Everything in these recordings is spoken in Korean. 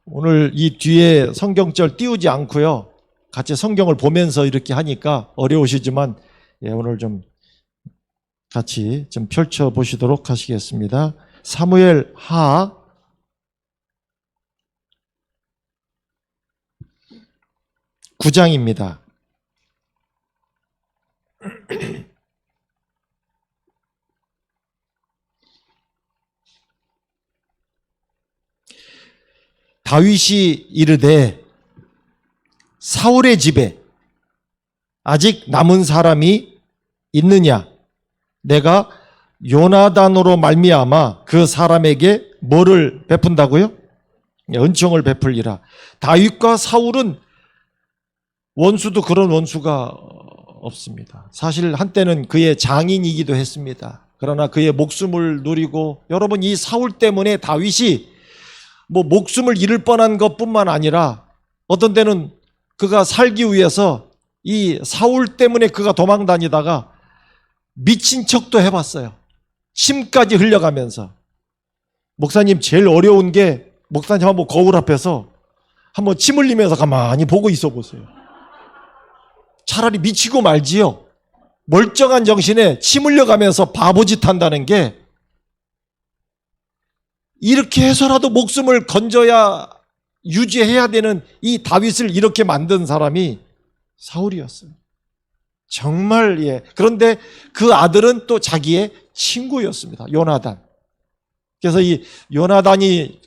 오늘 이 뒤에 성경절 띄우지 않고요. 같이 성경을 보면서 이렇게 하니까 어려우시지만 오늘 좀 같이 좀 펼쳐 보시도록 하시겠습니다. 사무엘 하 9장입니다. 다윗이 이르되 사울의 집에 아직 남은 사람이 있느냐? 내가 요나단으로 말미암아 그 사람에게 뭐를 베푼다고요? 은총을 베풀리라. 다윗과 사울은 원수도 그런 원수가 없습니다. 사실 한때는 그의 장인이기도 했습니다. 그러나 그의 목숨을 누리고, 여러분, 이 사울 때문에 다윗이 목숨을 잃을 뻔한 것뿐만 아니라 어떤 때는 그가 살기 위해서 이 사울 때문에 그가 도망 다니다가 미친 척도 해봤어요. 침까지 흘려가면서. 목사님, 제일 어려운 게 목사님 한번 거울 앞에서 한번 침 흘리면서 가만히 보고 있어 보세요. 차라리 미치고 말지요. 멀쩡한 정신에 침 흘려가면서 바보짓 한다는 게, 이렇게 해서라도 목숨을 건져야 유지해야 되는 이 다윗을 이렇게 만든 사람이 사울이었어요. 정말. 그런데 그 아들은 또 자기의 친구였습니다. 요나단. 그래서 이 요나단이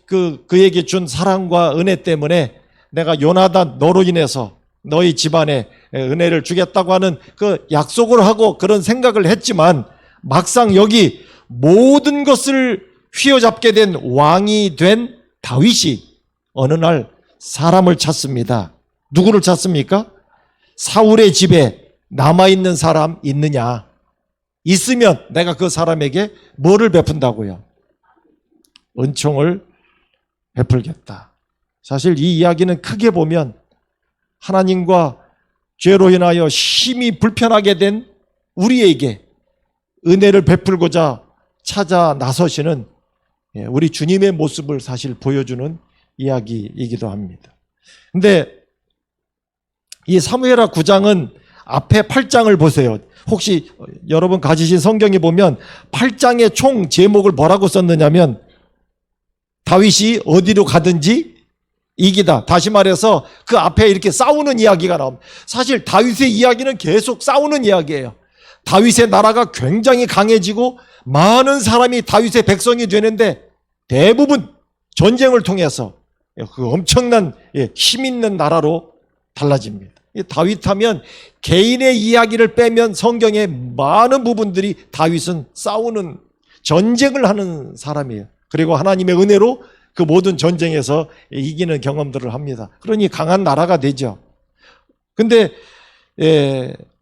그에게 준 사랑과 은혜 때문에 내가 요나단 너로 인해서 너희 집안에 은혜를 주겠다고 하는 그 약속을 하고 그런 생각을 했지만, 막상 여기 모든 것을 휘어잡게 된 왕이 된 다윗이 어느 날 사람을 찾습니다. 누구를 찾습니까? 사울의 집에 남아있는 사람 있느냐? 있으면 내가 그 사람에게 뭐를 베푼다고요? 은총을 베풀겠다. 사실 이 이야기는 크게 보면 하나님과 죄로 인하여 심히 불편하게 된 우리에게 은혜를 베풀고자 찾아 나서시는 우리 주님의 모습을 사실 보여주는 이야기이기도 합니다. 근데 이 사무엘하 9장은 앞에 8장을 보세요. 혹시 여러분 가지신 성경에 보면 8장의 총 제목을 뭐라고 썼느냐면, 다윗이 어디로 가든지 이기다. 다시 말해서 그 앞에 이렇게 싸우는 이야기가 나옵니다. 사실 다윗의 이야기는 계속 싸우는 이야기예요. 다윗의 나라가 굉장히 강해지고 많은 사람이 다윗의 백성이 되는데, 대부분 전쟁을 통해서 그 엄청난 힘 있는 나라로 달라집니다. 다윗하면 개인의 이야기를 빼면 성경의 많은 부분들이 다윗은 싸우는, 전쟁을 하는 사람이에요. 그리고 하나님의 은혜로 그 모든 전쟁에서 이기는 경험들을 합니다. 그러니 강한 나라가 되죠. 근데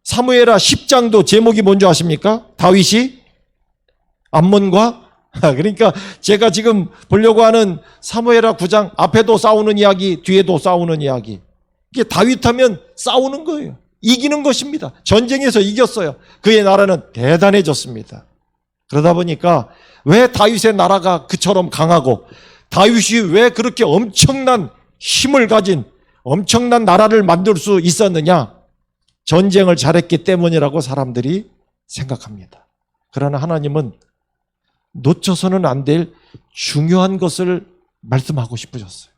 사무엘하 10장도 제목이 뭔지 아십니까? 다윗이 암몬과, 그러니까 제가 지금 보려고 하는 사무엘하 9장 앞에도 싸우는 이야기, 뒤에도 싸우는 이야기. 이게 다윗하면 싸우는 거예요. 이기는 것입니다. 전쟁에서 이겼어요. 그의 나라는 대단해졌습니다. 그러다 보니까 왜 다윗의 나라가 그처럼 강하고, 다윗이 왜 그렇게 엄청난 힘을 가진 엄청난 나라를 만들 수 있었느냐? 전쟁을 잘했기 때문이라고 사람들이 생각합니다. 그러나 하나님은 놓쳐서는 안 될 중요한 것을 말씀하고 싶으셨어요.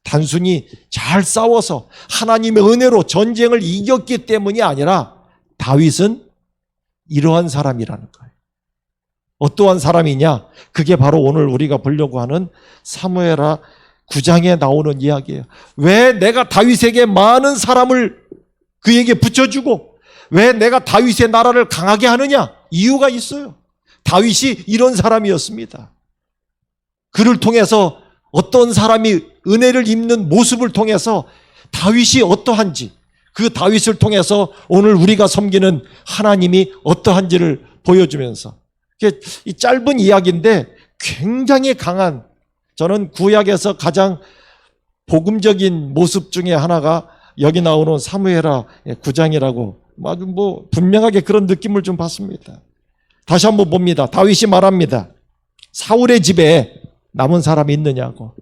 단순히 잘 싸워서 하나님의 은혜로 전쟁을 이겼기 때문이 아니라 다윗은 이러한 사람이라는 거예요. 어떠한 사람이냐? 그게 바로 오늘 우리가 보려고 하는 사무엘하 9장에 나오는 이야기예요. 왜 내가 다윗에게 많은 사람을 그에게 붙여주고 왜 내가 다윗의 나라를 강하게 하느냐? 이유가 있어요. 다윗이 이런 사람이었습니다. 그를 통해서 어떤 사람이 은혜를 입는 모습을 통해서 다윗이 어떠한지, 그 다윗을 통해서 오늘 우리가 섬기는 하나님이 어떠한지를 보여주면서, 이 짧은 이야기인데 굉장히 강한, 저는 구약에서 가장 복음적인 모습 중에 하나가 여기 나오는 사무엘하 9장이라고 아주 분명하게 그런 느낌을 좀 받습니다. 다시 한번 봅니다. 다윗이 말합니다. 사울의 집에 남은 사람이 있느냐고.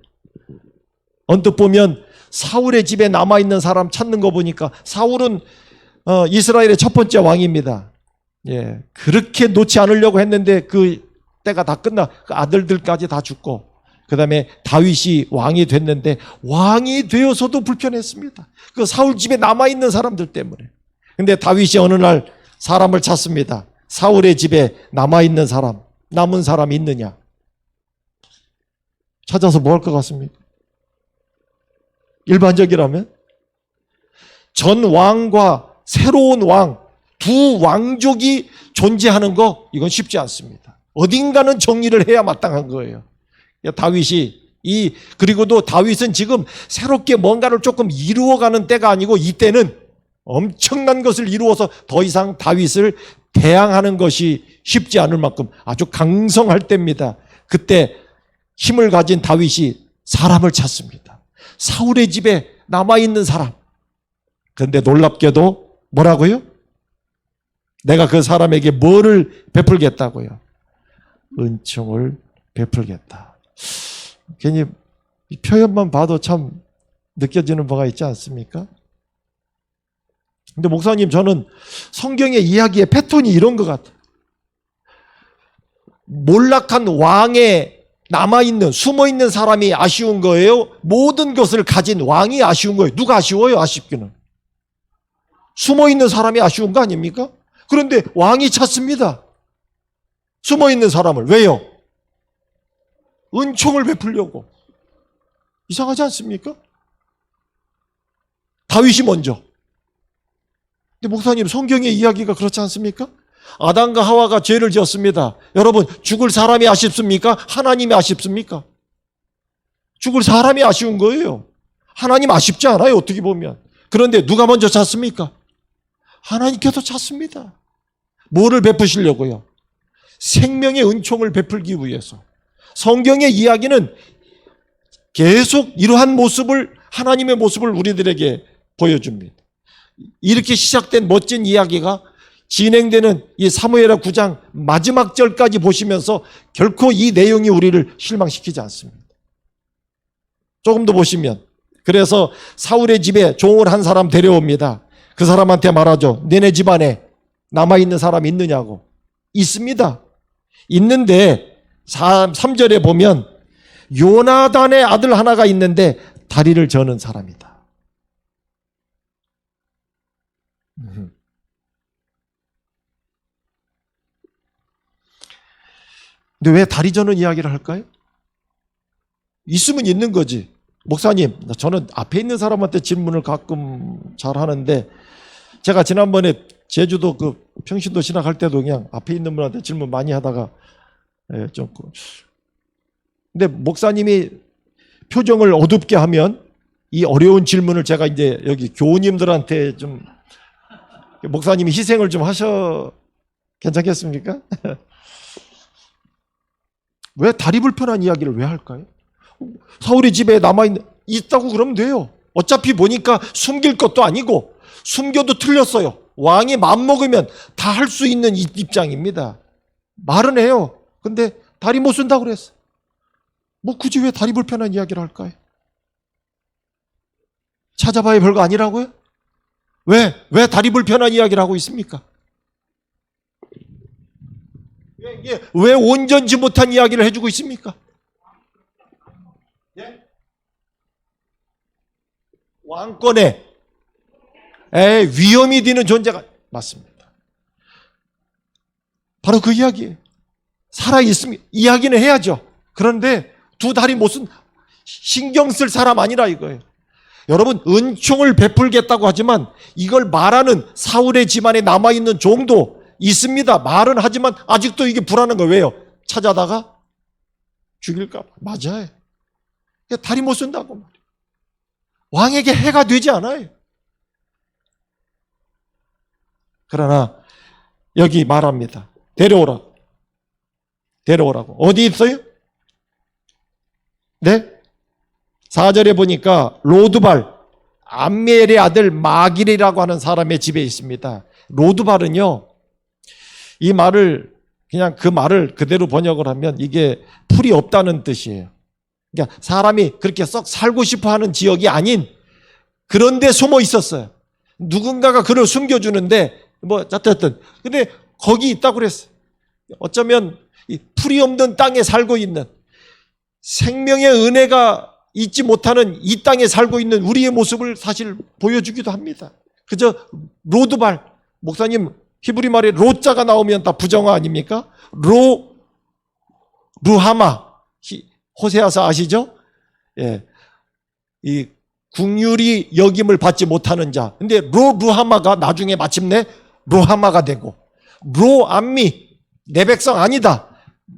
언뜻 보면 사울의 집에 남아있는 사람 찾는 거 보니까 사울은 이스라엘의 첫 번째 왕입니다. 예, 그렇게 놓지 않으려고 했는데 그 때가 다 끝나 그 아들들까지 다 죽고 그 다음에 다윗이 왕이 됐는데 왕이 되어서도 불편했습니다. 그 사울 집에 남아있는 사람들 때문에. 근데 다윗이 어느 날 사람을 찾습니다. 사울의 집에 남아있는 사람, 남은 사람이 있느냐? 찾아서 뭐 할 것 같습니까? 일반적이라면 전 왕과 새로운 왕, 두 왕족이 존재하는 거 이건 쉽지 않습니다. 어딘가는 정리를 해야 마땅한 거예요. 다윗이 그리고도 다윗은 지금 새롭게 뭔가를 조금 이루어가는 때가 아니고 이때는 엄청난 것을 이루어서 더 이상 다윗을 대항하는 것이 쉽지 않을 만큼 아주 강성할 때입니다. 그때 힘을 가진 다윗이 사람을 찾습니다. 사울의 집에 남아있는 사람. 그런데 놀랍게도 뭐라고요? 내가 그 사람에게 뭐를 베풀겠다고요? 은총을 베풀겠다. 괜히 이 표현만 봐도 참 느껴지는 바가 있지 않습니까? 근데 목사님, 저는 성경의 이야기의 패턴이 이런 것 같아요. 몰락한 왕에 남아있는, 숨어있는 사람이 아쉬운 거예요? 모든 것을 가진 왕이 아쉬운 거예요? 누가 아쉬워요? 아쉽기는. 숨어있는 사람이 아쉬운 거 아닙니까? 그런데 왕이 찾습니다. 숨어있는 사람을. 왜요? 은총을 베풀려고. 이상하지 않습니까? 다윗이 먼저. 근데 목사님, 성경의 이야기가 그렇지 않습니까? 아담과 하와가 죄를 지었습니다. 여러분, 죽을 사람이 아쉽습니까? 하나님이 아쉽습니까? 죽을 사람이 아쉬운 거예요. 하나님 아쉽지 않아요, 어떻게 보면. 그런데 누가 먼저 찾습니까? 하나님께서 찾습니다. 뭐를 베푸시려고요? 생명의 은총을 베풀기 위해서. 성경의 이야기는 계속 이러한 모습을, 하나님의 모습을 우리들에게 보여줍니다. 이렇게 시작된 멋진 이야기가 진행되는 이 사무엘하 9장 마지막 절까지 보시면서 결코 이 내용이 우리를 실망시키지 않습니다. 조금 더 보시면, 그래서 사울의 집에 종을 한 사람 데려옵니다. 그 사람한테 말하죠. 너네 집안에 남아있는 사람 있느냐고. 있습니다. 있는데 3절에 보면 요나단의 아들 하나가 있는데 다리를 저는 사람이다. 근데 왜 다리 저는 이야기를 할까요? 있으면 있는 거지. 목사님, 저는 앞에 있는 사람한테 질문을 가끔 잘 하는데, 제가 지난번에 제주도 그 평신도 진학할 때도 그냥 앞에 있는 분한테 질문 많이 하다가 근데 목사님이 표정을 어둡게 하면 이 어려운 질문을 제가 이제 여기 교우님들한테 좀, 목사님이 희생을 좀 하셔, 괜찮겠습니까? 왜 다리 불편한 이야기를 왜 할까요? 사울의 집에 있다고 그러면 돼요. 어차피 보니까 숨길 것도 아니고, 숨겨도 틀렸어요. 왕이 마음먹으면 다 할 수 있는 입장입니다. 말은 해요. 근데 다리 못 쓴다고 그랬어. 뭐 굳이 왜 다리 불편한 이야기를 할까요? 찾아봐야 별거 아니라고요? 왜 다리 불편한 이야기를 하고 있습니까? 왜 온전지 못한 이야기를 해주고 있습니까? 예? 왕권에 위험이 되는 존재가 맞습니다. 바로 그 이야기예요. 살아있으면 이야기는 해야죠. 그런데 두 다리 못 쓴, 신경 쓸 사람 아니라 이거예요. 여러분, 은총을 베풀겠다고 하지만 이걸 말하는 사울의 집안에 남아있는 종도 있습니다. 말은 하지만 아직도 이게 불안한 거예요. 왜요? 찾아다가 죽일까 봐. 맞아요. 다리 못 쓴다고 말이에요. 왕에게 해가 되지 않아요. 그러나 여기 말합니다. 데려오라고. 어디 있어요? 네? 4절에 보니까 로드발, 암미엘의 아들 마길이라고 하는 사람의 집에 있습니다. 로드발은요, 이 말을 그냥 그 말을 그대로 번역을 하면 이게 풀이 없다는 뜻이에요. 그러니까 사람이 그렇게 썩 살고 싶어 하는 지역이 아닌 그런 데 숨어 있었어요. 누군가가 그를 숨겨주는데, 어쨌든. 근데 거기 있다고 그랬어요. 어쩌면 이 풀이 없는 땅에 살고 있는, 생명의 은혜가 잊지 못하는 이 땅에 살고 있는 우리의 모습을 사실 보여주기도 합니다. 그저 로드발, 목사님 히브리 말에 로자가 나오면 다 부정어 아닙니까? 루하마, 호세아서 아시죠? 예, 이 국률이 여김을 받지 못하는 자. 근데 루하마가 나중에 마침내 로하마가 되고, 로암미, 내 백성 아니다.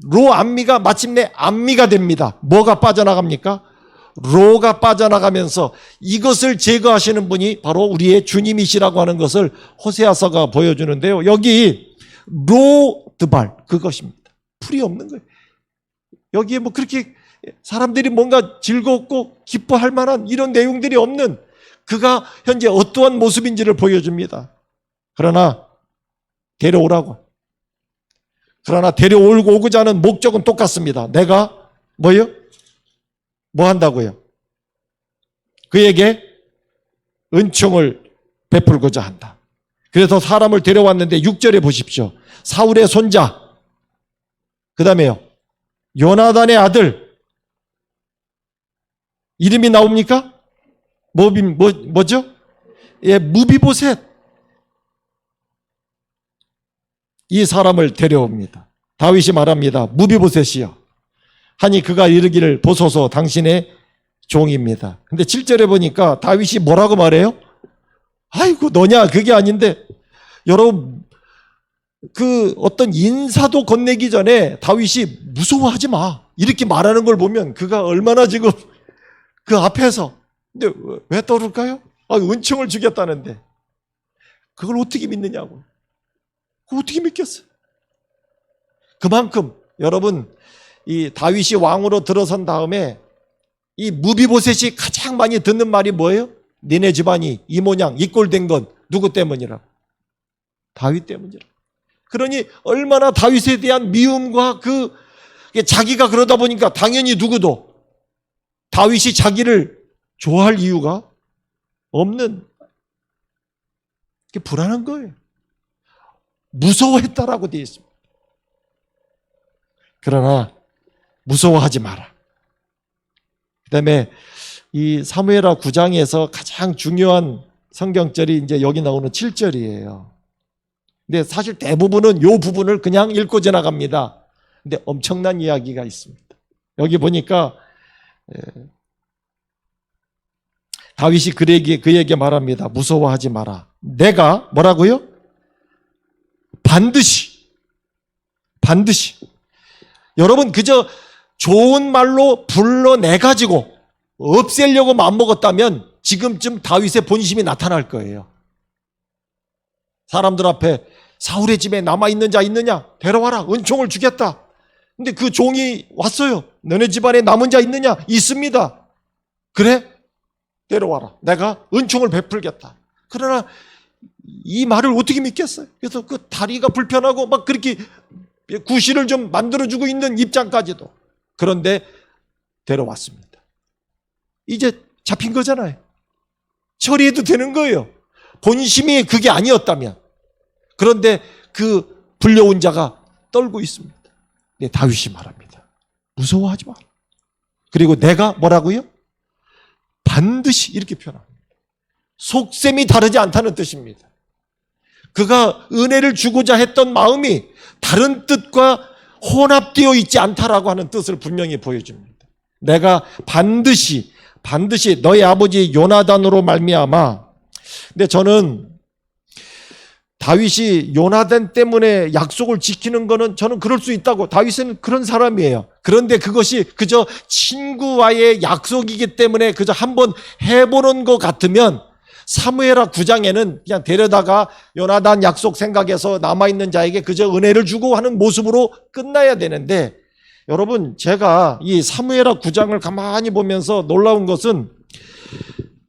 로암미가 마침내 암미가 됩니다. 뭐가 빠져나갑니까? 로가 빠져나가면서 이것을 제거하시는 분이 바로 우리의 주님이시라고 하는 것을 호세아서가 보여주는데요. 여기 로드발, 그것입니다. 풀이 없는 거예요. 여기에 그렇게 사람들이 뭔가 즐겁고 기뻐할 만한 이런 내용들이 없는, 그가 현재 어떠한 모습인지를 보여줍니다. 그러나 데려오라고. 그러나 데려오고자 하는 목적은 똑같습니다. 내가 뭐요? 뭐 한다고요? 그에게 은총을 베풀고자 한다. 그래서 사람을 데려왔는데 6절에 보십시오. 사울의 손자, 그 다음에요, 요나단의 아들, 이름이 나옵니까? 뭐죠? 예, 무비보셋. 이 사람을 데려옵니다. 다윗이 말합니다. 무비보셋이요. 하니 그가 이르기를 보소서 당신의 종입니다. 근데 7절에 보니까 다윗이 뭐라고 말해요? 아이고 너냐, 그게 아닌데. 여러분, 그 어떤 인사도 건네기 전에 다윗이 무서워하지 마 이렇게 말하는 걸 보면 그가 얼마나 지금 그 앞에서, 근데 왜 떠올까요? 은총을 주겠다는데 그걸 어떻게 믿느냐고. 그걸 어떻게 믿겠어? 그만큼 여러분, 이 다윗이 왕으로 들어선 다음에 이 무비보셋이 가장 많이 듣는 말이 뭐예요? 니네 집안이 이 모양 이 꼴 된 건 누구 때문이라? 다윗 때문이라. 그러니 얼마나 다윗에 대한 미움과 자기가 그러다 보니까 당연히 누구도 다윗이 자기를 좋아할 이유가 없는, 그게 불안한 거예요. 무서워했다라고 되어 있습니다. 그러나 무서워하지 마라. 그 다음에 이 사무엘하 9장에서 가장 중요한 성경절이 이제 여기 나오는 7절이에요. 근데 사실 대부분은 이 부분을 그냥 읽고 지나갑니다. 근데 엄청난 이야기가 있습니다. 여기 보니까 다윗이 그에게 말합니다. 무서워하지 마라. 내가 뭐라고요? 반드시. 여러분, 그저 좋은 말로 불러내가지고 없애려고 마음먹었다면 지금쯤 다윗의 본심이 나타날 거예요. 사람들 앞에 사울의 집에 남아있는 자 있느냐? 데려와라. 은총을 주겠다. 근데 그 종이 왔어요. 너네 집안에 남은 자 있느냐? 있습니다. 그래? 데려와라. 내가 은총을 베풀겠다. 그러나 이 말을 어떻게 믿겠어요? 그래서 그 다리가 불편하고 막 그렇게 구실을 좀 만들어주고 있는 입장까지도. 그런데 데려왔습니다. 이제 잡힌 거잖아요. 처리해도 되는 거예요. 본심이 그게 아니었다면. 그런데 그 불려온 자가 떨고 있습니다. 네, 다윗이 말합니다. 무서워하지 마라. 그리고 내가 뭐라고요? 반드시, 이렇게 표현합니다. 속셈이 다르지 않다는 뜻입니다. 그가 은혜를 주고자 했던 마음이 다른 뜻과 혼합되어 있지 않다라고 하는 뜻을 분명히 보여줍니다. 내가 반드시 너희 아버지 요나단으로 말미암아. 근데 저는 다윗이 요나단 때문에 약속을 지키는 거는 저는 그럴 수 있다고. 다윗은 그런 사람이에요. 그런데 그것이 그저 친구와의 약속이기 때문에 그저 한번 해보는 것 같으면 사무엘하 9장에는 그냥 데려다가 요나단 약속 생각해서 남아있는 자에게 그저 은혜를 주고 하는 모습으로 끝나야 되는데, 여러분, 제가 이 사무엘하 9장을 가만히 보면서 놀라운 것은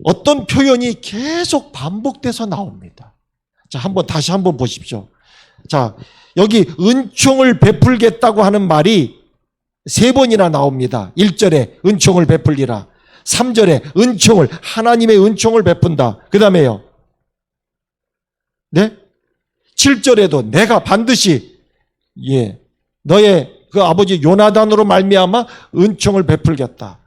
어떤 표현이 계속 반복돼서 나옵니다. 자, 다시 한번 보십시오. 자, 여기 은총을 베풀겠다고 하는 말이 3번이나 나옵니다. 1절에 은총을 베풀리라. 3절에 은총을, 하나님의 은총을 베푼다. 그 다음에요. 네? 7절에도 내가 반드시 너의 그 아버지 요나단으로 말미암아 은총을 베풀겠다.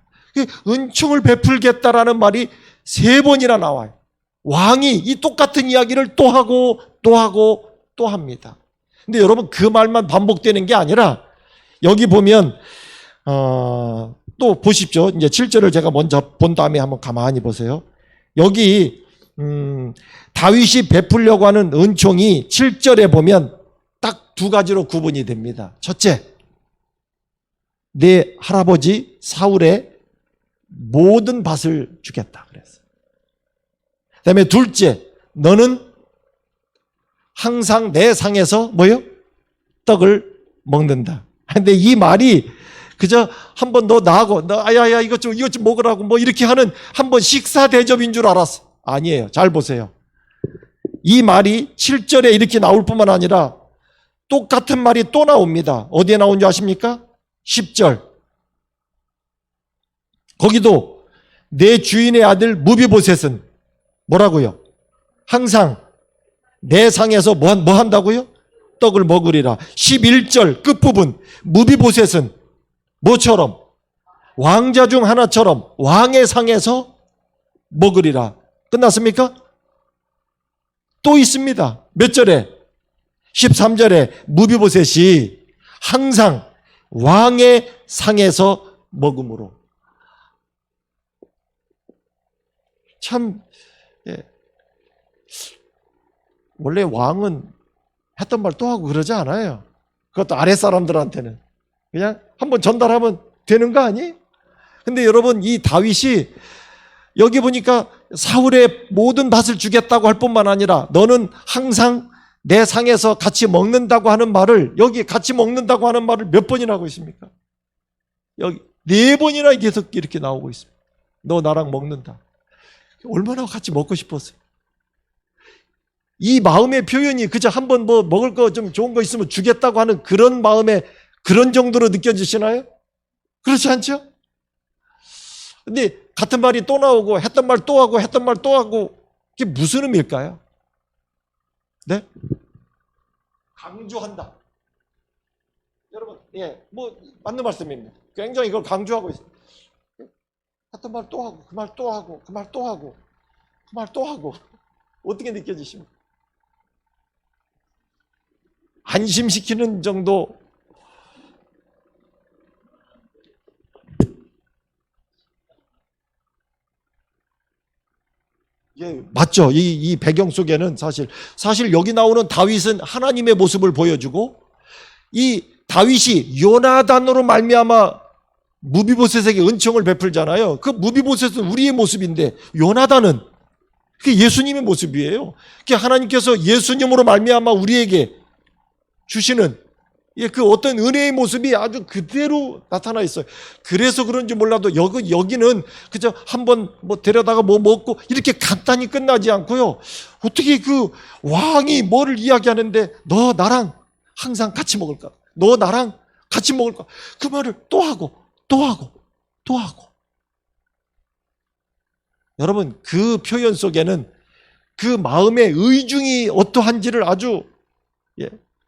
은총을 베풀겠다라는 말이 3번이나 나와요. 왕이 이 똑같은 이야기를 또 하고 또 하고 또 합니다. 근데 여러분 그 말만 반복되는 게 아니라 여기 보면 또 보십시오. 이제 7절을 제가 먼저 본 다음에 한번 가만히 보세요. 여기 다윗이 베풀려고 하는 은총이 7절에 보면 딱 2가지로 구분이 됩니다. 첫째, 내 할아버지 사울의 모든 밭을 주겠다 그랬어요. 그 다음에 둘째, 너는 항상 내 상에서 뭐요? 떡을 먹는다. 근데 이 말이 그저 한번 너 나하고 야야 이것 좀 먹으라고 뭐 이렇게 하는 한번 식사 대접인 줄 알았어. 아니에요. 잘 보세요. 이 말이 7절에 이렇게 나올 뿐만 아니라 똑같은 말이 또 나옵니다. 어디에 나온 줄 아십니까? 10절. 거기도 내 주인의 아들 무비보셋은 뭐라고요? 항상 내 상에서 뭐 한다고요? 떡을 먹으리라. 11절 끝부분 무비보셋은 뭐처럼? 왕자 중 하나처럼 왕의 상에서 먹으리라. 끝났습니까? 또 있습니다. 몇 절에? 13절에 무비보셋이 항상 왕의 상에서 먹음으로. 참 원래 왕은 했던 말 또 하고 그러지 않아요. 그것도 아랫사람들한테는 그냥 한번 전달하면 되는 거 아니? 근데 여러분 이 다윗이 여기 보니까 사울의 모든 밭을 주겠다고 할 뿐만 아니라 너는 항상 내 상에서 같이 먹는다고 하는 말을, 여기 같이 먹는다고 하는 말을 몇 번이나 하고 있습니까? 여기 4번이나 계속 이렇게 나오고 있습니다. 너 나랑 먹는다. 얼마나 같이 먹고 싶었어요. 이 마음의 표현이 그저 한번 뭐 먹을 거 좀 좋은 거 있으면 주겠다고 하는 그런 마음에 그런 정도로 느껴지시나요? 그렇지 않죠? 근데 같은 말이 또 나오고 했던 말 또 하고 했던 말 또 하고 이게 무슨 의미일까요? 네? 강조한다. 여러분, 뭐 맞는 말씀입니다. 굉장히 이걸 강조하고 있어요. 했던 말 또 하고 그 말 또 하고 그 말 또 하고 그 말 또 하고 어떻게 느껴지십니까? 안심시키는 정도. 맞죠? 이 배경 속에는 사실 여기 나오는 다윗은 하나님의 모습을 보여주고 이 다윗이 요나단으로 말미암아 무비보셋에게 은총을 베풀잖아요. 그 무비보셋은 우리의 모습인데 요나단은 그게 예수님의 모습이에요. 그게 하나님께서 예수님으로 말미암아 우리에게 주시는 그 어떤 은혜의 모습이 아주 그대로 나타나 있어요. 그래서 그런지 몰라도 여기는 그저 한번 뭐 데려다가 뭐 먹고 이렇게 간단히 끝나지 않고요. 어떻게 그 왕이 뭐를 이야기하는데 너 나랑 항상 같이 먹을까? 너 나랑 같이 먹을까? 그 말을 또 하고 또 하고 또 하고. 여러분 그 표현 속에는 그 마음의 의중이 어떠한지를 아주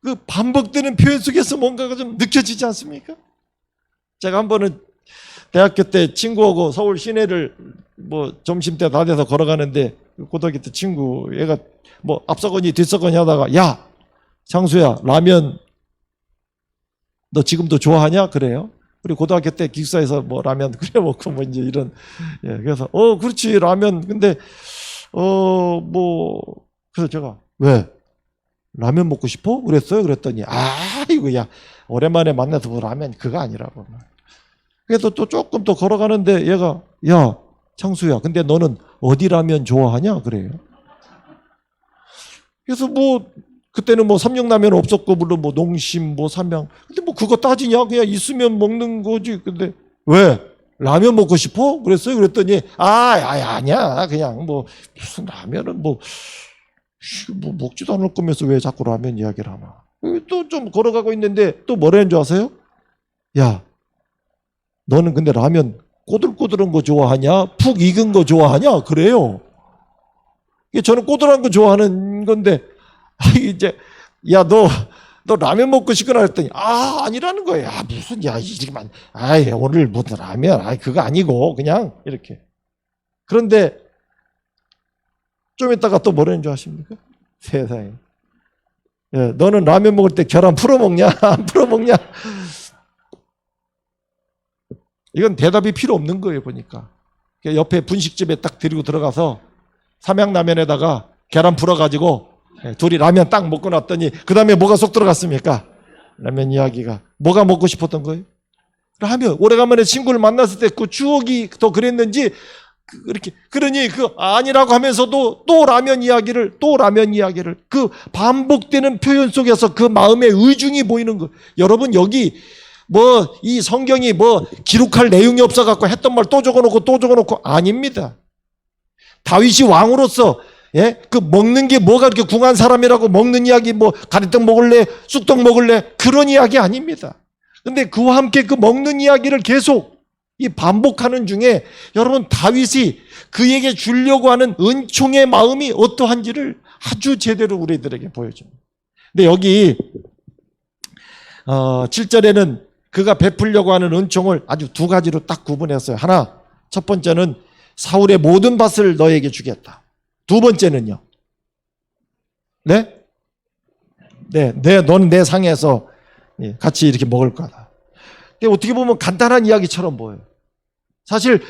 그 반복되는 표현 속에서 뭔가가 좀 느껴지지 않습니까? 제가 한 번은 대학교 때 친구하고 서울 시내를 뭐 점심때 다 돼서 걸어가는데 고등학교 때 친구 얘가 뭐 앞서거니 뒤서거니 하다가 야 장수야 라면 너 지금도 좋아하냐? 그래요. 우리 고등학교 때 기숙사에서 뭐 라면 끓여 먹고 뭐 이제 이런 그래서 그렇지 라면 근데 뭐 그래서 제가 왜? 라면 먹고 싶어? 그랬어요. 그랬더니 이거야 오랜만에 만나서 뭐 라면 그거 아니라고. 그래서 또 조금 더 걸어가는데 얘가 야 창수야 근데 너는 어디 라면 좋아하냐? 그래요. 그래서 뭐 그때는 뭐 삼육라면 없었고 물론 뭐 농심 뭐 삼양 근데 뭐 그거 따지냐? 그냥 있으면 먹는 거지. 근데 왜? 라면 먹고 싶어? 그랬어요. 그랬더니 아니야 그냥 뭐 무슨 라면은 뭐 먹지도 않을 거면서 왜 자꾸 라면 이야기를 하나. 또 좀 걸어가고 있는데 또 뭐라는 줄 아세요? 야 너는 근데 라면 꼬들꼬들한 거 좋아하냐? 푹 익은 거 좋아하냐? 그래요. 저는 꼬들한 거 좋아하는 건데, 이제, 야, 너 라면 먹고 싶구나 했더니, 아니라는 거예요. 무슨, 이리만, 오늘 무슨 라면, 그거 아니고, 그냥, 이렇게. 그런데, 좀 이따가 또 뭐라는 줄 아십니까? 세상에. 예, 너는 라면 먹을 때 계란 풀어 먹냐? 안 풀어 먹냐? 이건 대답이 필요 없는 거예요, 보니까. 옆에 분식집에 딱 데리고 들어가서 삼양라면에다가 계란 풀어가지고 둘이 라면 딱 먹고 났더니 그 다음에 뭐가 쏙 들어갔습니까? 라면 이야기가. 뭐가 먹고 싶었던 거예요? 라면. 오래간만에 친구를 만났을 때 그 추억이 더 그랬는지 그렇게 그러니 아니라고 하면서도 또 라면 이야기를 그 반복되는 표현 속에서 그 마음의 의중이 보이는 거. 여러분 여기 이 성경이 기록할 내용이 없어갖고 했던 말 또 적어놓고 아닙니다. 다윗이 왕으로서 그 먹는 게 뭐가 그렇게 궁한 사람이라고 먹는 이야기 가래떡 먹을래 쑥떡 먹을래 그런 이야기 아닙니다. 근데 그와 함께 그 먹는 이야기를 계속 이 반복하는 중에 여러분 다윗이 그에게 주려고 하는 은총의 마음이 어떠한지를 아주 제대로 우리들에게 보여줍니다. 근데 여기 7절에는 그가 베풀려고 하는 은총을 아주 두 가지로 딱 구분했어요. 하나, 첫 번째는 사울의 모든 밭을 너에게 주겠다. 두 번째는요. 네? 너는 내 상에서 같이 이렇게 먹을 거다. 어떻게 보면 간단한 이야기처럼 보여요. 사실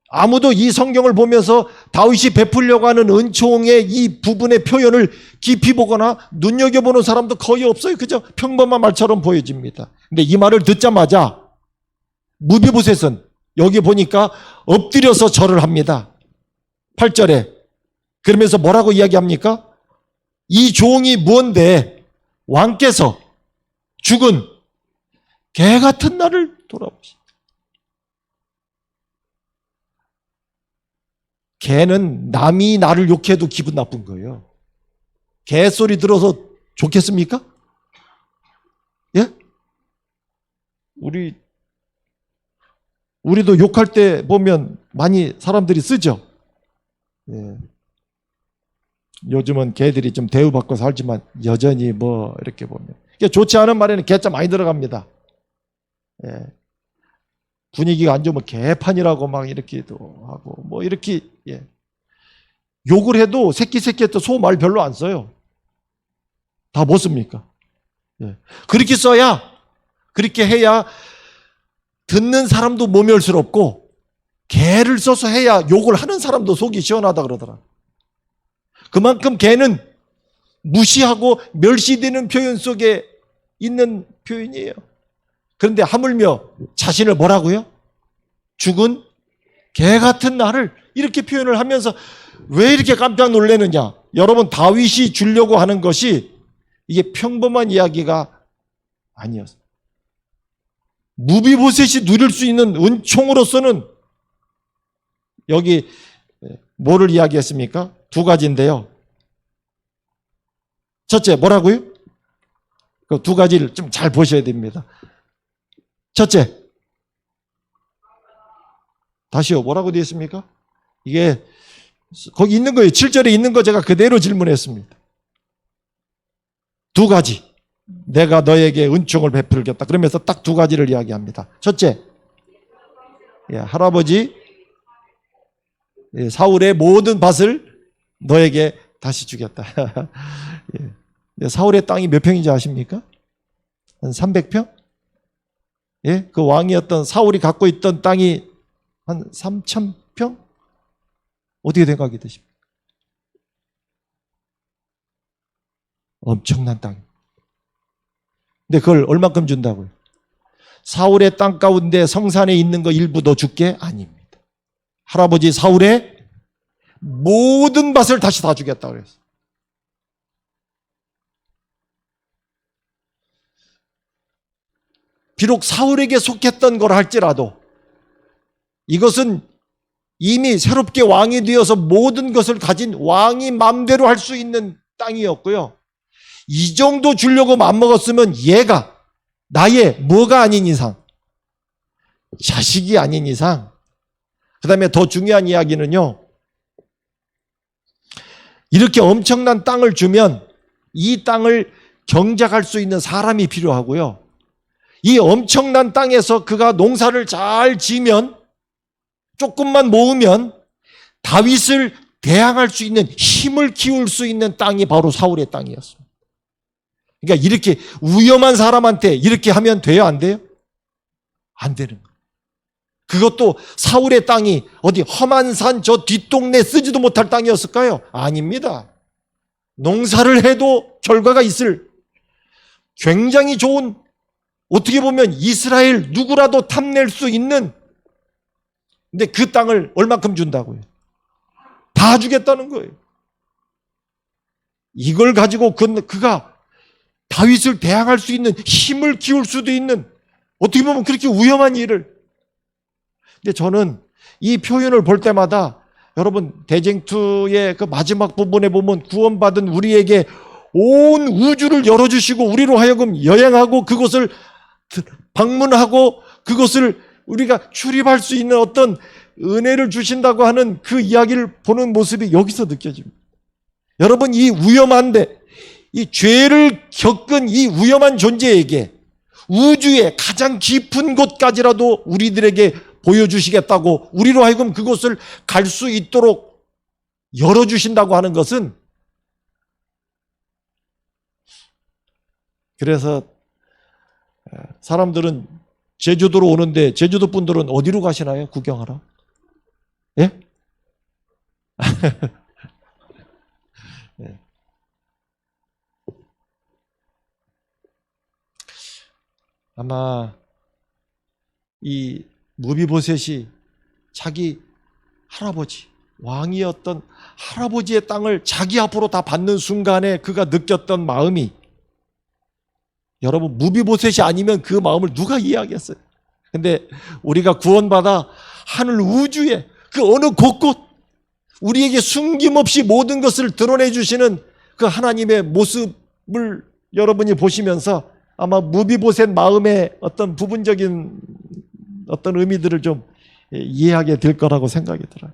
아무도 이 성경을 보면서 다윗이 베풀려고 하는 은총의 이 부분의 표현을 깊이 보거나 눈여겨보는 사람도 거의 없어요. 그저 평범한 말처럼 보여집니다. 근데 이 말을 듣자마자 무비보셋은 여기 보니까 엎드려서 절을 합니다. 8절에. 그러면서 뭐라고 이야기합니까? 이 종이 뭔데 왕께서 죽은 개 같은 나를 돌아보시다. 개는 남이 나를 욕해도 기분 나쁜 거예요. 개 소리 들어서 좋겠습니까? 예? 우리도 욕할 때 보면 많이 사람들이 쓰죠. 예. 요즘은 개들이 좀 대우받고 살지만 여전히 이렇게 보면 좋지 않은 말에는 개자 많이 들어갑니다. 예. 분위기가 안 좋으면 개판이라고 막 이렇게도 하고 이렇게 욕을 해도 새끼 해도 소 말 별로 안 써요. 다 뭐 씁니까? 예. 그렇게 써야 그렇게 해야 듣는 사람도 모멸스럽고 개를 써서 해야 욕을 하는 사람도 속이 시원하다 그러더라. 그만큼 개는 무시하고 멸시되는 표현 속에 있는 표현이에요. 그런데 하물며 자신을 뭐라고요? 죽은 개 같은 나를 이렇게 표현을 하면서 왜 이렇게 깜짝 놀라느냐? 여러분 다윗이 주려고 하는 것이 이게 평범한 이야기가 아니었어요. 무비보셋이 누릴 수 있는 은총으로서는 여기 뭐를 이야기했습니까? 두 가지인데요. 첫째 뭐라고요? 그 두 가지를 좀 잘 보셔야 됩니다. 첫째, 다시요. 뭐라고 되어 있습니까? 이게 거기 있는 거예요. 7절에 있는 거 제가 그대로 질문했습니다. 두 가지. 내가 너에게 은총을 베풀겠다. 그러면서 딱 두 가지를 이야기합니다. 첫째, 할아버지 사울의 모든 밭을 너에게 다시 주겠다. 사울의 땅이 몇 평인지 아십니까? 한 300평? 그 왕이었던 사울이 갖고 있던 땅이 한 3,000평? 어떻게 생각이 드십니까? 엄청난 땅. 근데 그걸 얼마큼 준다고요? 사울의 땅 가운데 성산에 있는 거 일부 너 줄게? 아닙니다. 할아버지 사울의 모든 밭을 다시 다 주겠다 그랬어요. 비록 사울에게 속했던 걸 할지라도 이것은 이미 새롭게 왕이 되어서 모든 것을 가진 왕이 마음대로 할 수 있는 땅이었고요. 이 정도 주려고 맘먹었으면 얘가 나의 뭐가 아닌 이상 자식이 아닌 이상, 그 다음에 더 중요한 이야기는요, 이렇게 엄청난 땅을 주면 이 땅을 경작할 수 있는 사람이 필요하고요. 이 엄청난 땅에서 그가 농사를 잘 지면, 조금만 모으면 다윗을 대항할 수 있는 힘을 키울 수 있는 땅이 바로 사울의 땅이었습니다. 그러니까 이렇게 위험한 사람한테 이렇게 하면 돼요? 안 돼요? 안 되는 거예요. 그것도 사울의 땅이 어디 험한 산 저 뒷동네 쓰지도 못할 땅이었을까요? 아닙니다. 농사를 해도 결과가 있을 굉장히 좋은, 어떻게 보면 이스라엘 누구라도 탐낼 수 있는, 근데 그 땅을 얼마큼 준다고요? 다 주겠다는 거예요. 이걸 가지고 그가 다윗을 대항할 수 있는 힘을 키울 수도 있는, 어떻게 보면 그렇게 위험한 일을. 근데 저는 이 표현을 볼 때마다 여러분 대쟁투의 그 마지막 부분에 보면 구원받은 우리에게 온 우주를 열어주시고 우리로 하여금 여행하고 그곳을 방문하고 그것을 우리가 출입할 수 있는 어떤 은혜를 주신다고 하는 그 이야기를 보는 모습이 여기서 느껴집니다. 여러분, 이 위험한데, 이 죄를 겪은 이 위험한 존재에게 우주의 가장 깊은 곳까지라도 우리들에게 보여주시겠다고, 우리로 하여금 그곳을 갈 수 있도록 열어주신다고 하는 것은, 그래서 사람들은 제주도로 오는데 제주도 분들은 어디로 가시나요? 구경하러? 예? 네. 아마 이 무비보셋이 자기 할아버지, 왕이었던 할아버지의 땅을 자기 앞으로 다 받는 순간에 그가 느꼈던 마음이, 여러분 무비보셋이 아니면 그 마음을 누가 이해하겠어요? 근데 우리가 구원받아 하늘 우주에 그 어느 곳곳 우리에게 숨김없이 모든 것을 드러내 주시는 그 하나님의 모습을 여러분이 보시면서 아마 무비보셋 마음의 어떤 부분적인 어떤 의미들을 좀 이해하게 될 거라고 생각이 들어요.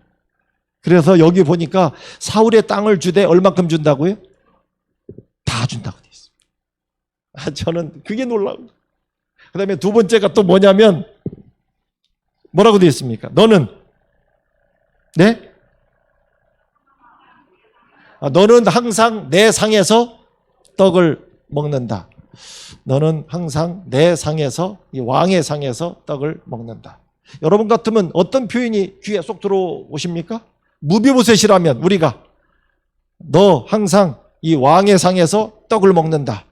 그래서 여기 보니까 사울의 땅을 주되 얼마큼 준다고요? 다 준다고 돼 있습니다. 저는 그게 놀라워요. 그 다음에 두 번째가 또 뭐냐면 뭐라고 돼 있습니까? 너는 네? 너는 항상 내 상에서 떡을 먹는다. 너는 항상 내 상에서, 이 왕의 상에서 떡을 먹는다. 여러분 같으면 어떤 표현이 귀에 쏙 들어오십니까? 무비보셋이라면 우리가 너 항상 이 왕의 상에서 떡을 먹는다.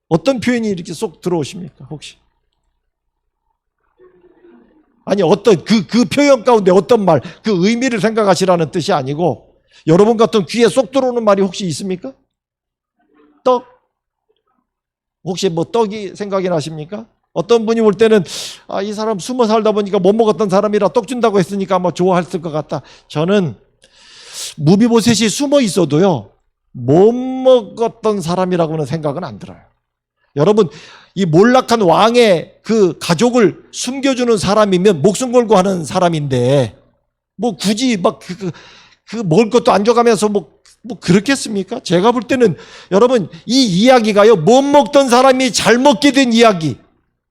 어떤 표현이 이렇게 쏙 들어오십니까? 혹시? 아니 어떤 그 표현 가운데 어떤 말, 그 의미를 생각하시라는 뜻이 아니고 여러분 같은 귀에 쏙 들어오는 말이 혹시 있습니까? 떡? 혹시 뭐 떡이 생각이 나십니까? 어떤 분이 볼 때는 이 사람 숨어 살다 보니까 못 먹었던 사람이라 떡 준다고 했으니까 아마 좋아했을 것 같다. 저는 무비보셋이 숨어 있어도요 못 먹었던 사람이라고는 생각은 안 들어요. 여러분, 이 몰락한 왕의 그 가족을 숨겨주는 사람이면 목숨 걸고 하는 사람인데 뭐 굳이 막 먹을 것도 안 줘가면서 뭐 그렇겠습니까? 제가 볼 때는 여러분 이 이야기가요 못 먹던 사람이 잘 먹게 된 이야기,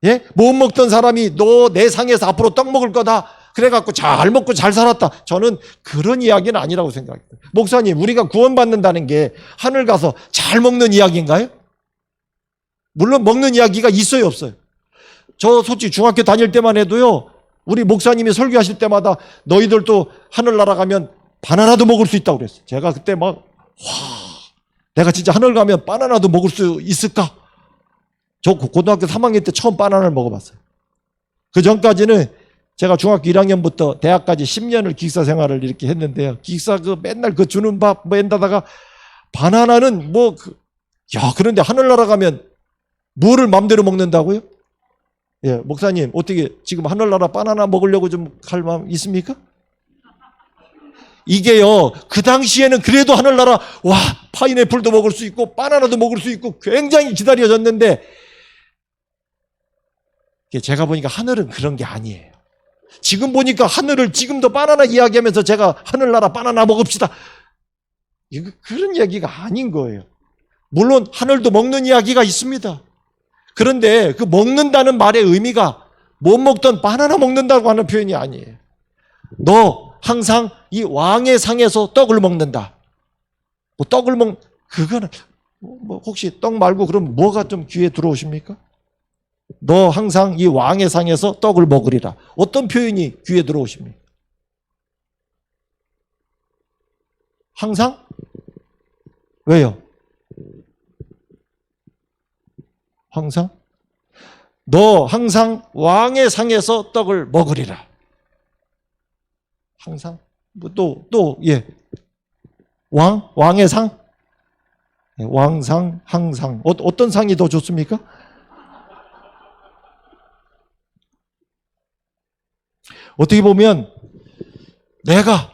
예? 못 먹던 사람이 너 내 상에서 앞으로 떡 먹을 거다 그래갖고 잘 먹고 잘 살았다. 저는 그런 이야기는 아니라고 생각해요. 목사님, 우리가 구원받는다는 게 하늘 가서 잘 먹는 이야기인가요? 물론 먹는 이야기가 있어요, 없어요? 저 솔직히 중학교 다닐 때만 해도요 우리 목사님이 설교하실 때마다 너희들도 하늘나라 가면 바나나도 먹을 수 있다고 그랬어요. 제가 그때 내가 진짜 하늘 가면 바나나도 먹을 수 있을까? 저 고등학교 3학년 때 처음 바나나를 먹어봤어요. 그 전까지는 제가 중학교 1학년부터 대학까지 10년을 기숙사 생활을 이렇게 했는데요. 기숙사 맨날 주는 밥 맨다다가 바나나는 그런데 하늘나라 가면 뭐를 맘대로 먹는다고요? 예, 목사님, 어떻게 지금 하늘나라 바나나 먹으려고 좀 갈 마음 있습니까? 이게요, 그 당시에는 그래도 하늘나라, 파인애플도 먹을 수 있고, 바나나도 먹을 수 있고, 굉장히 기다려졌는데, 제가 보니까 하늘은 그런 게 아니에요. 지금 보니까 하늘을 지금도 바나나 이야기하면서 제가 하늘나라 바나나 먹읍시다. 이거 그런 얘기가 아닌 거예요. 물론 하늘도 먹는 이야기가 있습니다. 그런데 그 먹는다는 말의 의미가 못 먹던 바나나 먹는다고 하는 표현이 아니에요. 너 항상 이 왕의 상에서 떡을 먹는다. 뭐 떡을 그거는 혹시 떡 말고 그럼 뭐가 좀 귀에 들어오십니까? 너 항상 이 왕의 상에서 떡을 먹으리라. 어떤 표현이 귀에 들어오십니까? 항상? 왜요? 항상? 너 항상 왕의 상에서 떡을 먹으리라. 항상? 예. 왕의 상? 왕상, 항상. 어떤 상이 더 좋습니까? 어떻게 보면 내가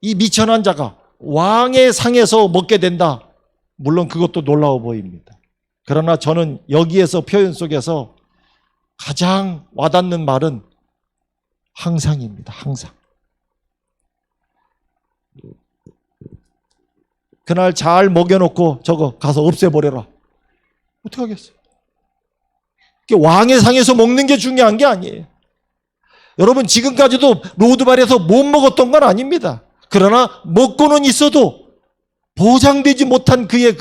이 미천한 자가 왕의 상에서 먹게 된다. 물론 그것도 놀라워 보입니다. 그러나 저는 여기에서 표현 속에서 가장 와닿는 말은 항상입니다. 항상. 그날 잘 먹여놓고 저거 가서 없애버려라. 어떻게 하겠어요? 왕의 상에서 먹는 게 중요한 게 아니에요. 여러분 지금까지도 로드발에서 못 먹었던 건 아닙니다. 그러나 먹고는 있어도 보장되지 못한 그의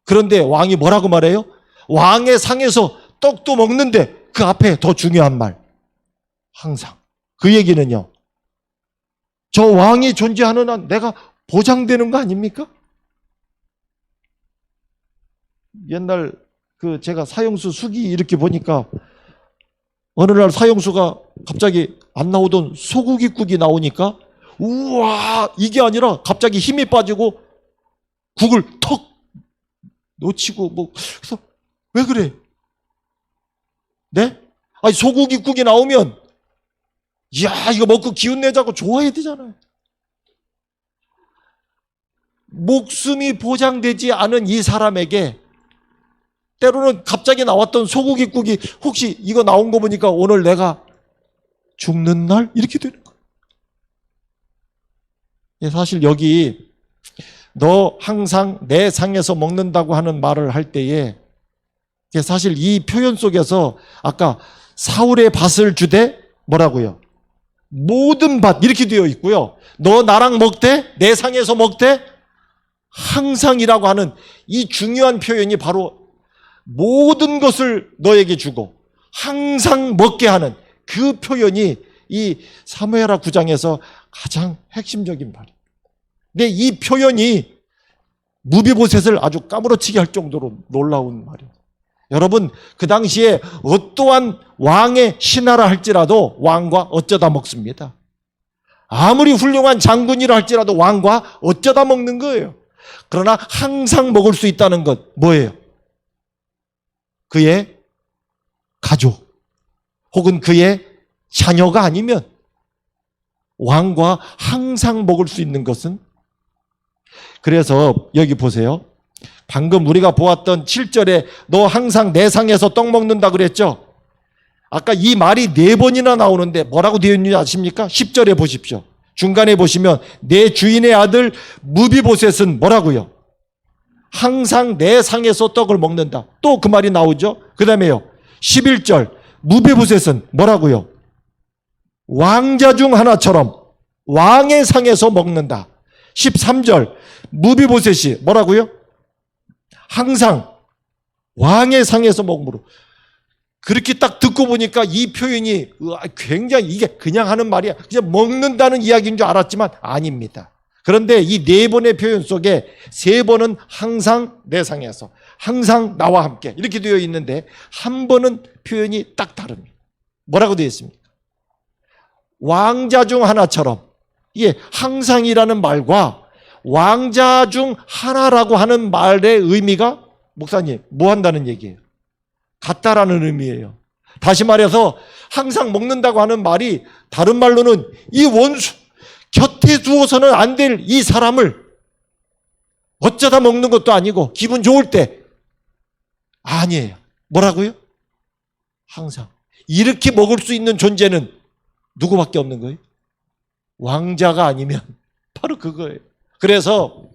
그런데 왕이 뭐라고 말해요? 왕의 상에서 떡도 먹는데 그 앞에 더 중요한 말. 항상. 그 얘기는요. 저 왕이 존재하는 한 내가 보장되는 거 아닙니까? 옛날 제가 사형수 수기 이렇게 보니까 어느 날 사형수가 갑자기 안 나오던 소고기국이 나오니까 우와 이게 아니라 갑자기 힘이 빠지고 국을 턱 놓치고 그래서 왜 그래? 네? 아니 소고기국이 나오면 이야 이거 먹고 기운 내자고 좋아해야 되잖아요. 목숨이 보장되지 않은 이 사람에게 때로는 갑자기 나왔던 소고기국이 혹시 이거 나온 거 보니까 오늘 내가 죽는 날? 이렇게 되는 거예요. 사실 여기 너 항상 내 상에서 먹는다고 하는 말을 할 때에 사실 이 표현 속에서 아까 사울의 밭을 주되 뭐라고요? 모든 밭 이렇게 되어 있고요. 너 나랑 먹되 내 상에서 먹되 항상이라고 하는 이 중요한 표현이 바로 모든 것을 너에게 주고 항상 먹게 하는 그 표현이 이 사무엘하 9장에서 가장 핵심적인 말이에요. 근데 이 표현이 무비보셋을 아주 까무러치게 할 정도로 놀라운 말이에요. 여러분 그 당시에 어떠한 왕의 신하라 할지라도 왕과 어쩌다 먹습니다. 아무리 훌륭한 장군이라 할지라도 왕과 어쩌다 먹는 거예요. 그러나 항상 먹을 수 있다는 것 뭐예요? 그의 가족 혹은 그의 자녀가 아니면 왕과 항상 먹을 수 있는 것은 그래서 여기 보세요. 방금 우리가 보았던 7절에 너 항상 내 상에서 떡 먹는다 그랬죠? 아까 이 말이 4번이나 나오는데 뭐라고 되어 있는지 아십니까? 10절에 보십시오. 중간에 보시면 내 주인의 아들 무비보셋은 뭐라고요? 항상 내 상에서 떡을 먹는다. 또 그 말이 나오죠. 그 다음에요 11절 무비보셋은 뭐라고요? 왕자 중 하나처럼 왕의 상에서 먹는다. 13절 무비보셋이 뭐라고요? 항상 왕의 상에서 먹음으로. 그렇게 딱 듣고 보니까 이 표현이 굉장히 이게 그냥 하는 말이야. 그냥 먹는다는 이야기인 줄 알았지만 아닙니다. 그런데 이 4번의 표현 속에 3번은 항상 내 상에서 항상 나와 함께 이렇게 되어 있는데 한 번은 표현이 딱 다릅니다. 뭐라고 되어 있습니까? 왕자 중 하나처럼. 이게 항상이라는 말과 왕자 중 하나라고 하는 말의 의미가 목사님 뭐 한다는 얘기예요? 같다라는 의미예요. 다시 말해서 항상 먹는다고 하는 말이 다른 말로는 이 원수 곁에 두어서는 안 될 이 사람을 어쩌다 먹는 것도 아니고 기분 좋을 때 아니에요. 뭐라고요? 항상. 이렇게 먹을 수 있는 존재는 누구밖에 없는 거예요? 왕자가 아니면 바로 그거예요. 그래서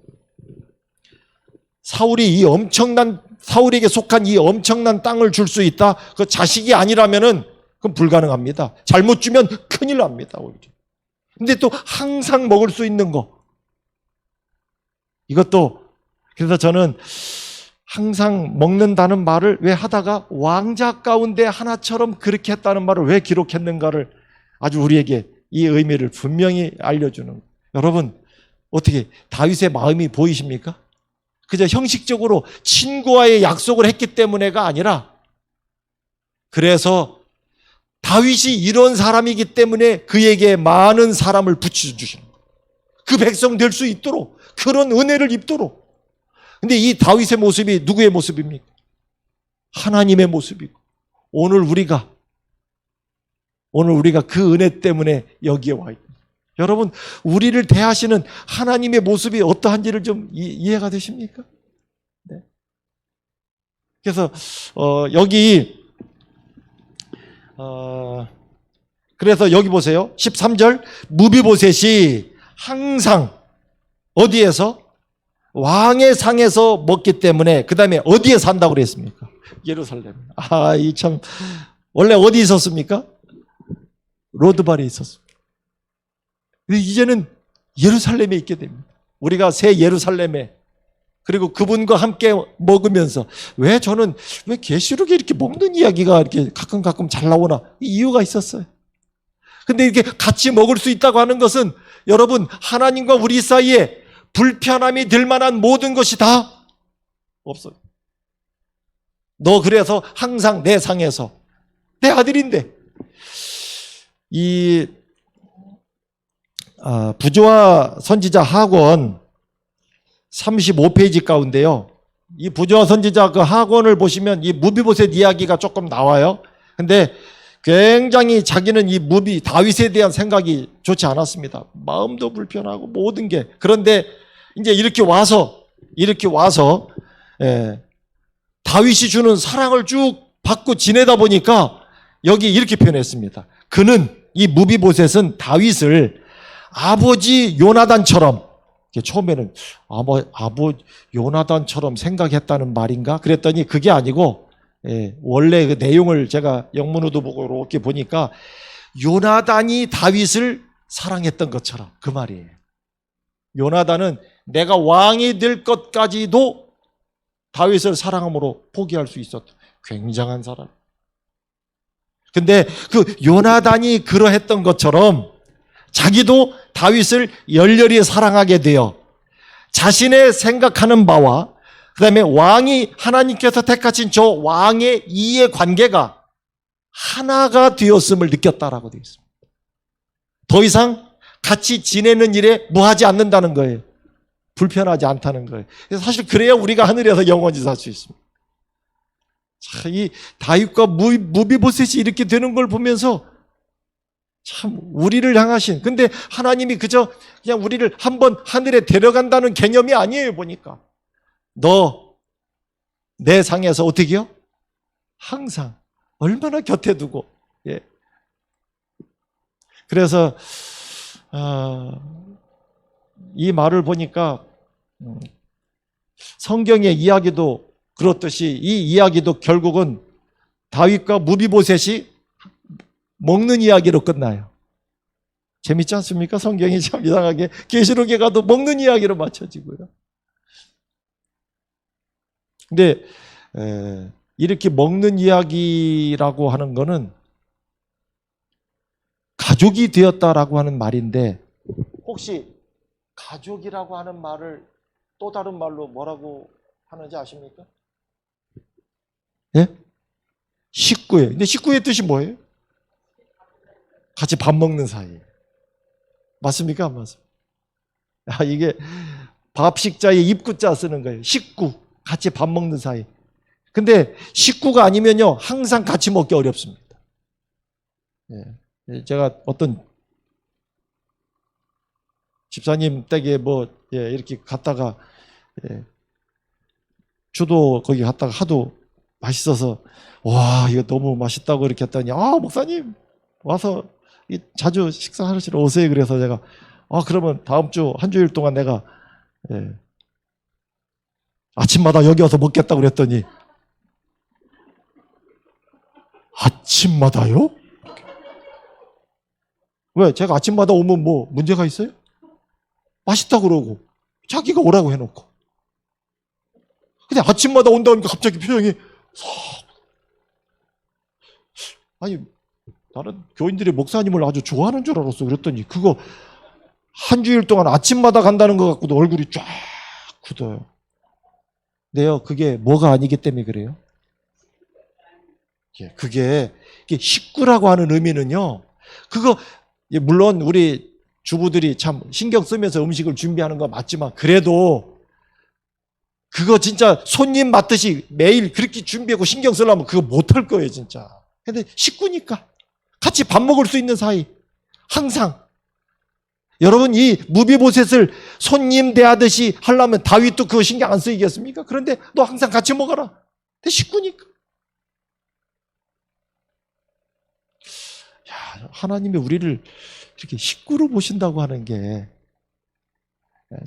사울에게 속한 이 엄청난 땅을 줄 수 있다. 그 자식이 아니라면은 그건 불가능합니다. 잘못 주면 큰일 납니다. 오히려. 근데 또 항상 먹을 수 있는 거. 이것도 그래서 저는 항상 먹는다는 말을 왜 하다가 왕자 가운데 하나처럼 그렇게 했다는 말을 왜 기록했는가를 아주 우리에게 이 의미를 분명히 알려주는 거예요. 여러분 어떻게 다윗의 마음이 보이십니까? 그저 형식적으로 친구와의 약속을 했기 때문에가 아니라 그래서 다윗이 이런 사람이기 때문에 그에게 많은 사람을 붙여주시는 거예요. 그 백성 될 수 있도록 그런 은혜를 입도록. 근데 이 다윗의 모습이 누구의 모습입니까? 하나님의 모습이고 오늘 우리가 그 은혜 때문에 여기에 와 있습니다. 여러분 우리를 대하시는 하나님의 모습이 어떠한지를 좀 이해가 되십니까? 네. 그래서 그래서 여기 보세요. 13절 무비보셋이 항상 어디에서? 왕의 상에서 먹기 때문에 그 다음에 어디에 산다고 그랬습니까? 예루살렘. 이 참 원래 어디 있었습니까? 로드발에 있었습니다. 이제는 예루살렘에 있게 됩니다. 우리가 새 예루살렘에 그리고 그분과 함께 먹으면서 왜 계시록에 이렇게 먹는 이야기가 이렇게 가끔 잘 나오나 이유가 있었어요. 근데 이렇게 같이 먹을 수 있다고 하는 것은 여러분 하나님과 우리 사이에 불편함이 될 만한 모든 것이 다 없어요. 너 그래서 항상 내 상에서 내 아들인데 이 부조와 선지자 하권 35페이지 가운데요. 이 부조와 선지자 그 하권을 보시면 이 무비보셋 이야기가 조금 나와요. 근데 굉장히 자기는 이 다윗에 대한 생각이 좋지 않았습니다. 마음도 불편하고 모든 게. 그런데 이제 이렇게 와서 다윗이 주는 사랑을 쭉 받고 지내다 보니까 여기 이렇게 표현했습니다. 이 무비보셋은 다윗을 아버지 요나단처럼 처음에는 요나단처럼 생각했다는 말인가? 그랬더니 그게 아니고 원래 그 내용을 제가 영문으로 보고 이렇게 보니까 요나단이 다윗을 사랑했던 것처럼 그 말이에요. 요나단은 내가 왕이 될 것까지도 다윗을 사랑함으로 포기할 수 있었던 굉장한 사람. 근데 그 요나단이 그러했던 것처럼 자기도 다윗을 열렬히 사랑하게 되어 자신의 생각하는 바와 그 다음에 하나님께서 택하신 저 왕의 이해 관계가 하나가 되었음을 느꼈다라고 되어 있습니다. 더 이상 같이 지내는 일에 무하지 않는다는 거예요. 불편하지 않다는 거예요. 그래서 사실 그래야 우리가 하늘에서 영원히 살 수 있습니다. 자, 이 다윗과 무비보셋이 이렇게 되는 걸 보면서 참 우리를 향하신, 근데 하나님이 그냥 우리를 한번 하늘에 데려간다는 개념이 아니에요. 보니까 너 내 상에서 어떻게요? 항상 얼마나 곁에 두고. 그래서 이 말을 보니까 성경의 이야기도 그렇듯이 이 이야기도 결국은 다윗과 무비보셋이 먹는 이야기로 끝나요. 재밌지 않습니까? 성경이 참 이상하게 계시록에 가도 먹는 이야기로 맞춰지고요. 근데 이렇게 먹는 이야기라고 하는 거는 가족이 되었다라고 하는 말인데 혹시 가족이라고 하는 말을 또 다른 말로 뭐라고 하는지 아십니까? 예? 식구예요. 근데 식구의 뜻이 뭐예요? 같이 밥 먹는 사이. 맞습니까? 안 맞습니까? 이게 밥식자에 입구자 쓰는 거예요. 식구. 같이 밥 먹는 사이. 근데 식구가 아니면요, 항상 같이 먹기 어렵습니다. 제가 어떤 집사님 댁에 이렇게 갔다가, 주도 거기 갔다가 하도 맛있어서 와 이거 너무 맛있다고 이렇게 했더니 목사님 와서 자주 식사하시러 오세요. 그래서 제가 그러면 다음 주 한 주일 동안 내가 아침마다 여기 와서 먹겠다고 그랬더니 아침마다요? 왜? 제가 아침마다 오면 뭐 문제가 있어요? 맛있다고 그러고 자기가 오라고 해놓고 근데 아침마다 온다니까 갑자기 표정이 아니 나는 교인들이 목사님을 아주 좋아하는 줄 알았어. 그랬더니 그거 한 주일 동안 아침마다 간다는 것 갖고도 얼굴이 쫙 굳어요. 네요. 그게 뭐가 아니기 때문에 그래요. 그게 식구라고 하는 의미는요. 그거 물론 우리 주부들이 참 신경 쓰면서 음식을 준비하는 거 맞지만 그래도 그거 진짜 손님 맞듯이 매일 그렇게 준비하고 신경 쓰려면 그거 못할 거예요 진짜. 근데 식구니까 같이 밥 먹을 수 있는 사이 항상 여러분 이 무비보셋을 손님 대하듯이 하려면 다윗도 그거 신경 안 쓰이겠습니까? 그런데 너 항상 같이 먹어라. 근데 식구니까. 하나님이 우리를 이렇게 식구로 보신다고 하는 게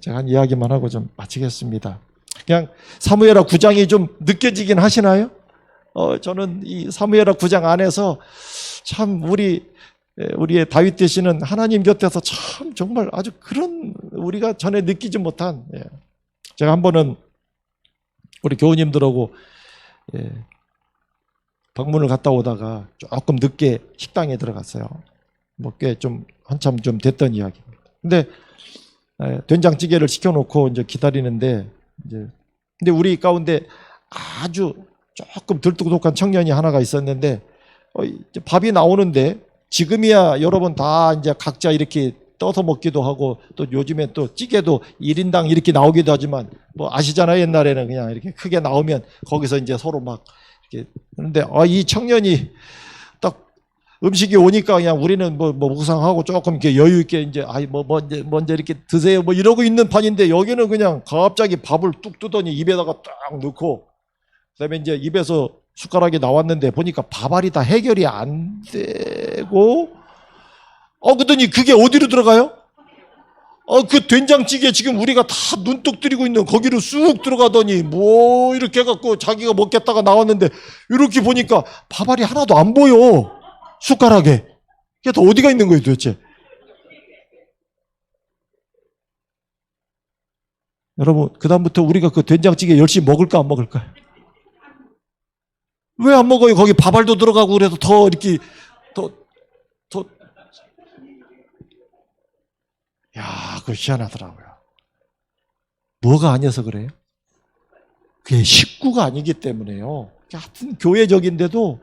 제가 한 이야기만 하고 좀 마치겠습니다. 그냥 사무엘하 9장이 좀 느껴지긴 하시나요? 저는 이 사무엘하 9장 안에서 참 우리의 다윗 되시는 하나님 곁에서 참 정말 아주 그런 우리가 전에 느끼지 못한 제가 한 번은 우리 교우님들하고 방문을 갔다 오다가 조금 늦게 식당에 들어갔어요. 뭐 꽤 좀 한참 좀 됐던 이야기입니다. 근데 된장찌개를 시켜놓고 이제 기다리는데 근데 우리 가운데 아주 조금 들뚝똑한 청년이 하나가 있었는데 이제 밥이 나오는데 지금이야 여러분 다 이제 각자 이렇게 떠서 먹기도 하고 또 요즘에 또 찌개도 1인당 이렇게 나오기도 하지만 뭐 아시잖아요. 옛날에는 그냥 이렇게 크게 나오면 거기서 이제 서로 막 이렇게 그런데 이 청년이 딱 음식이 오니까 그냥 우리는 뭐 묵상하고 조금 이렇게 여유 있게 이제 먼저 이렇게 드세요 뭐 이러고 있는 판인데 여기는 그냥 갑자기 밥을 뚝 뜨더니 입에다가 딱 넣고 그다음에 이제 입에서 숟가락이 나왔는데 보니까 밥알이 다 해결이 안 되고 그러더니 그게 어디로 들어가요? 그 된장찌개 지금 우리가 다 눈독 들이고 있는 거기로 쑥 들어가더니 뭐 이렇게 해갖고 자기가 먹겠다가 나왔는데 이렇게 보니까 밥알이 하나도 안 보여. 숟가락에. 이게 다 어디가 있는 거예요 도대체? 여러분 그다음부터 우리가 그 된장찌개 열심히 먹을까 안 먹을까요? 왜 안 먹어요? 거기 밥알도 들어가고 그래서 더 이렇게 더 그거 희한하더라고요. 뭐가 아니어서 그래요? 그게 식구가 아니기 때문에요. 하여튼 교회적인데도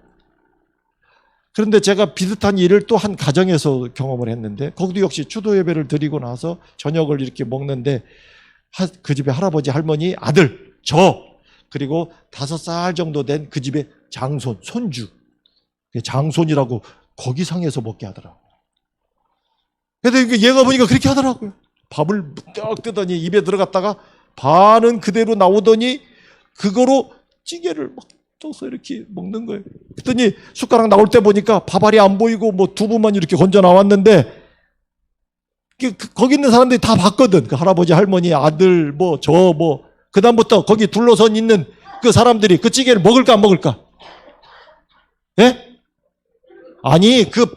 그런데 제가 비슷한 일을 또 한 가정에서 경험을 했는데 거기도 역시 추도 예배를 드리고 나서 저녁을 이렇게 먹는데 그 집에 할아버지 할머니 아들 그리고 5살 정도 된 그 집의 장손 손주 장손이라고 거기 상에서 먹게 하더라고요. 근데 얘가 보니까 그렇게 하더라고요. 밥을 딱 뜨더니 입에 들어갔다가 반은 그대로 나오더니 그거로 찌개를 막 떠서 이렇게 먹는 거예요. 그랬더니 숟가락 나올 때 보니까 밥알이 안 보이고 뭐 두부만 이렇게 건져 나왔는데 거기 있는 사람들이 다 봤거든. 그 할아버지 할머니 아들 그다음부터 거기 둘러선 있는 그 사람들이 그 찌개를 먹을까 안 먹을까? 예? 아니 그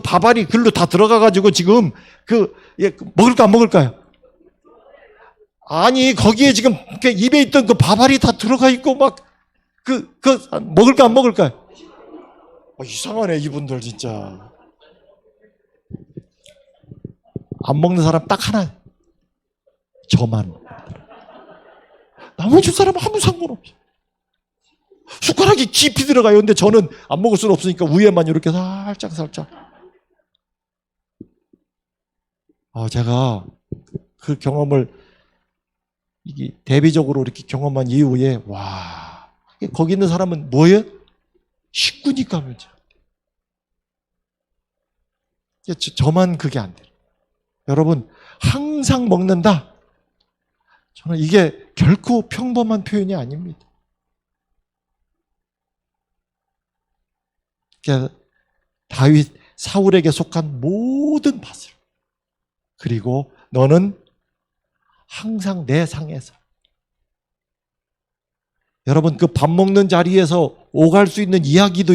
밥알이 글로 다 들어가가지고 지금 먹을까 안 먹을까요? 아니 거기에 지금 입에 있던 그 밥알이 다 들어가 있고 막 먹을까 안 먹을까요? 이상하네 이분들 진짜. 안 먹는 사람 딱 하나. 저만. 나머지 사람은 아무 상관없어요. 숟가락이 깊이 들어가요. 근데 저는 안 먹을 수는 없으니까 위에만 이렇게 살짝. 제가 그 경험을 이게 대비적으로 이렇게 경험한 이후에 거기 있는 사람은 뭐예요? 식구니까 문제. 저만 그게 안 돼요. 여러분 항상 먹는다. 저는 이게 결코 평범한 표현이 아닙니다. 그러니까 다윗 사울에게 속한 모든 밭을, 그리고 너는 항상 내 상에서, 여러분 그 밥 먹는 자리에서 오갈 수 있는 이야기도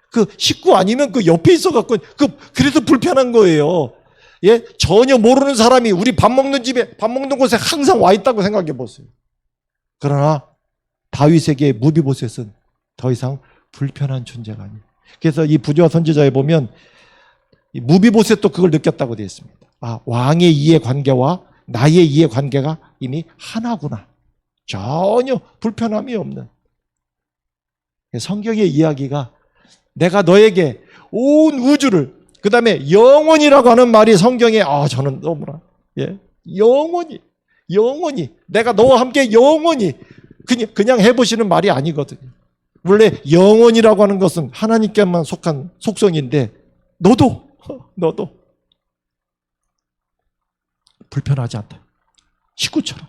그 식구 아니면 그 옆에 있어갖고 그래도 불편한 거예요. 예, 전혀 모르는 사람이 우리 밥 먹는 집에, 밥 먹는 곳에 항상 와 있다고 생각해 보세요. 그러나 다윗에게 무비보셋은 더 이상 불편한 존재가 아니에요. 그래서 이 부조와 선지자에 보면 이 무비보셋도 그걸 느꼈다고 되어 있습니다. 아, 왕의 이해 관계와 나의 이해 관계가 이미 하나구나. 전혀 불편함이 없는. 성경의 이야기가 내가 너에게 온 우주를, 그 다음에 영원이라고 하는 말이 성경에, 저는 너무나, 예, 영원히, 내가 너와 함께 영원히, 그냥 해보시는 말이 아니거든요. 원래 영원이라고 하는 것은 하나님께만 속한 속성인데, 너도 불편하지 않다. 식구처럼.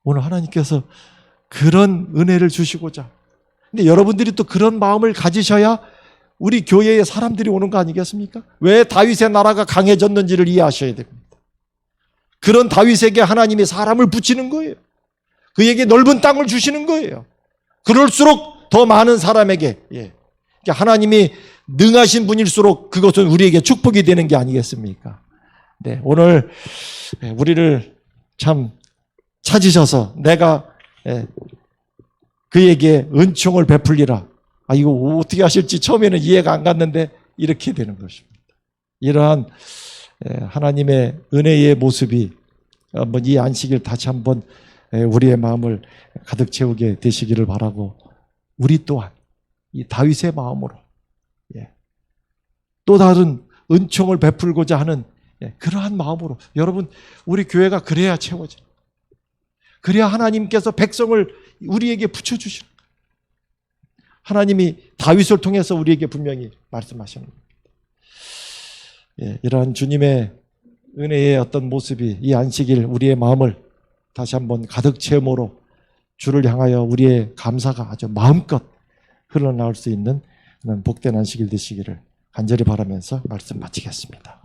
오늘 하나님께서 그런 은혜를 주시고자, 근데 여러분들이 또 그런 마음을 가지셔야 우리 교회에 사람들이 오는 거 아니겠습니까? 왜 다윗의 나라가 강해졌는지를 이해하셔야 됩니다. 그런 다윗에게 하나님이 사람을 붙이는 거예요. 그에게 넓은 땅을 주시는 거예요. 그럴수록 더 많은 사람에게, 예, 하나님이 능하신 분일수록 그것은 우리에게 축복이 되는 게 아니겠습니까? 네, 오늘 우리를 참 찾으셔서 내가 그에게 은총을 베풀리라. 이거 어떻게 하실지 처음에는 이해가 안 갔는데 이렇게 되는 것입니다. 이러한 하나님의 은혜의 모습이 한번 이 안식일 다시 한번 우리의 마음을 가득 채우게 되시기를 바라고, 우리 또한 이 다윗의 마음으로 또 다른 은총을 베풀고자 하는 그러한 마음으로, 여러분 우리 교회가 그래야 채워져요. 그래야 하나님께서 백성을 우리에게 붙여주시는 거예요. 하나님이 다윗을 통해서 우리에게 분명히 말씀하시는 겁니다. 이러한 주님의 은혜의 어떤 모습이 이 안식일 우리의 마음을 다시 한번 가득 채움으로 주를 향하여 우리의 감사가 아주 마음껏 흘러나올 수 있는 그런 복된 안식일 되시기를 간절히 바라면서 말씀 마치겠습니다.